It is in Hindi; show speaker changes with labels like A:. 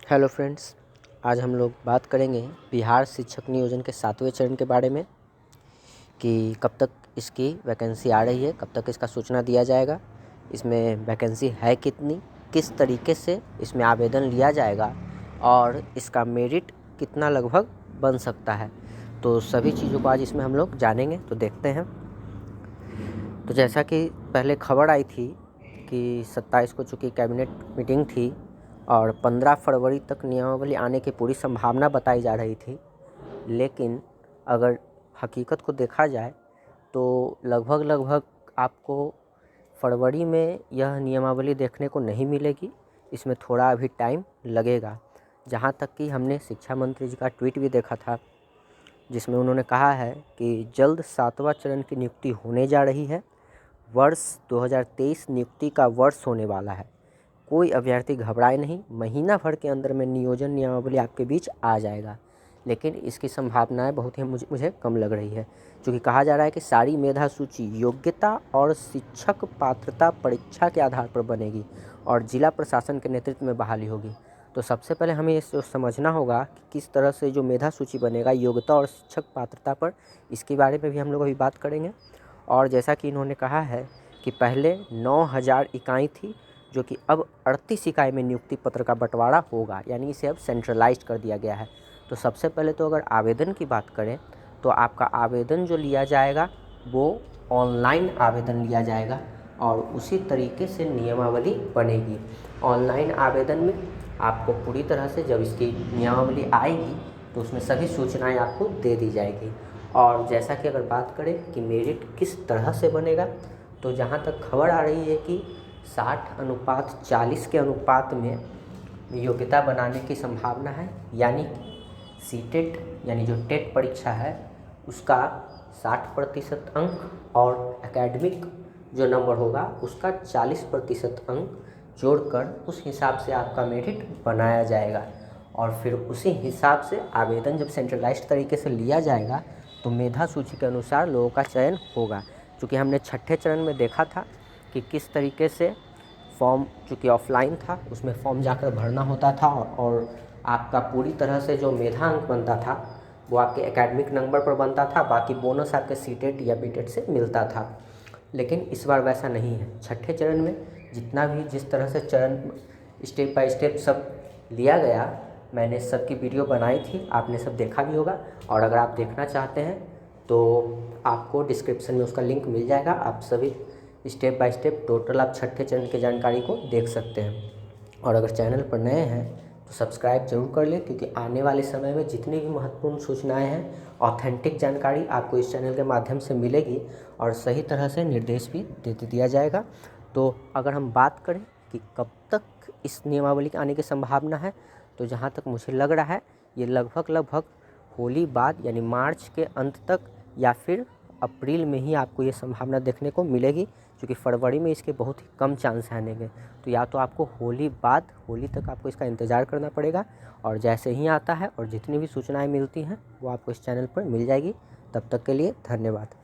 A: हेलो फ्रेंड्स, आज हम लोग बात करेंगे बिहार शिक्षक नियोजन के 7वें चरण के बारे में कि कब तक इसकी वैकेंसी आ रही है, कब तक इसका सूचना दिया जाएगा, इसमें वैकेंसी है कितनी, किस तरीके से इसमें आवेदन लिया जाएगा और इसका मेरिट कितना लगभग बन सकता है। तो सभी चीज़ों को आज इसमें हम लोग जानेंगे। तो देखते हैं। तो जैसा कि पहले खबर आई थी कि 27 को चूँकि कैबिनेट मीटिंग थी और 15 फरवरी तक नियमावली आने की पूरी संभावना बताई जा रही थी, लेकिन अगर हकीकत को देखा जाए तो लगभग आपको फरवरी में यह नियमावली देखने को नहीं मिलेगी। इसमें थोड़ा अभी टाइम लगेगा। जहाँ तक कि हमने शिक्षा मंत्री जी का ट्वीट भी देखा था, जिसमें उन्होंने कहा है कि जल्द 7वां चरण की नियुक्ति होने जा रही है। वर्ष 2023 नियुक्ति का वर्ष होने वाला है। कोई अभ्यर्थी घबराए नहीं, महीना भर के अंदर में नियोजन नियमावली आपके बीच आ जाएगा। लेकिन इसकी संभावनाएं बहुत ही मुझे कम लग रही है, क्योंकि कहा जा रहा है कि सारी मेधा सूची योग्यता और शिक्षक पात्रता परीक्षा के आधार पर बनेगी और जिला प्रशासन के नेतृत्व में बहाली होगी। तो सबसे पहले हमें ये समझना होगा कि किस तरह से जो मेधा सूची बनेगा योग्यता और शिक्षक पात्रता पर, इसके बारे में भी हम लोग अभी बात करेंगे। और जैसा कि इन्होंने कहा है कि पहले 9000 इकाई थी, जो कि अब 38 इकाई में नियुक्ति पत्र का बंटवारा होगा, यानी इसे अब सेंट्रलाइज्ड कर दिया गया है। तो सबसे पहले तो अगर आवेदन की बात करें तो आपका आवेदन जो लिया जाएगा वो ऑनलाइन आवेदन लिया जाएगा और उसी तरीके से नियमावली बनेगी। ऑनलाइन आवेदन में आपको पूरी तरह से जब इसकी नियमावली आएगी तो उसमें सभी सूचनाएं आपको दे दी जाएगी। और जैसा कि अगर बात करें कि मेरिट किस तरह से बनेगा, तो जहाँ तक खबर आ रही है कि 60:40 के अनुपात में योग्यता बनाने की संभावना है, यानी सीटेट यानी जो टेट परीक्षा है उसका 60% अंक और एकेडमिक जो नंबर होगा उसका 40% अंक जोड़कर उस हिसाब से आपका मेरिट बनाया जाएगा। और फिर उसी हिसाब से आवेदन जब सेंट्रलाइज्ड तरीके से लिया जाएगा तो मेधा सूची के अनुसार लोगों का चयन होगा। क्योंकि हमने 6ठे चरण में देखा था कि किस तरीके से फॉर्म, चूँकि ऑफलाइन था, उसमें फॉर्म जाकर भरना होता था और आपका पूरी तरह से जो मेधा अंक बनता था वो आपके एकेडमिक नंबर पर बनता था, बाकी बोनस आपके सीटेट या बीटेट से मिलता था। लेकिन इस बार वैसा नहीं है। 6ठे चरण में जितना भी जिस तरह से चरण स्टेप बाय स्टेप सब लिया गया, मैंने सबकी वीडियो बनाई थी, आपने सब देखा भी होगा। और अगर आप देखना चाहते हैं तो आपको डिस्क्रिप्शन में उसका लिंक मिल जाएगा। आप सभी स्टेप बाय स्टेप टोटल आप 6ठे चरण की जानकारी को देख सकते हैं। और अगर चैनल पर नए हैं तो सब्सक्राइब जरूर कर लें, क्योंकि आने वाले समय में जितनी भी महत्वपूर्ण सूचनाएं हैं, ऑथेंटिक जानकारी आपको इस चैनल के माध्यम से मिलेगी और सही तरह से निर्देश भी दे दिया जाएगा। तो अगर हम बात करें कि कब तक इस नियमावली के आने की संभावना है, तो जहाँ तक मुझे लग रहा है ये लगभग होली बाद यानी मार्च के अंत तक या फिर अप्रैल में ही आपको ये संभावना देखने को मिलेगी, क्योंकि फरवरी में इसके बहुत ही कम चांस आने के। तो या तो आपको होली तक आपको इसका इंतज़ार करना पड़ेगा, और जैसे ही आता है और जितनी भी सूचनाएं मिलती हैं वो आपको इस चैनल पर मिल जाएगी। तब तक के लिए धन्यवाद।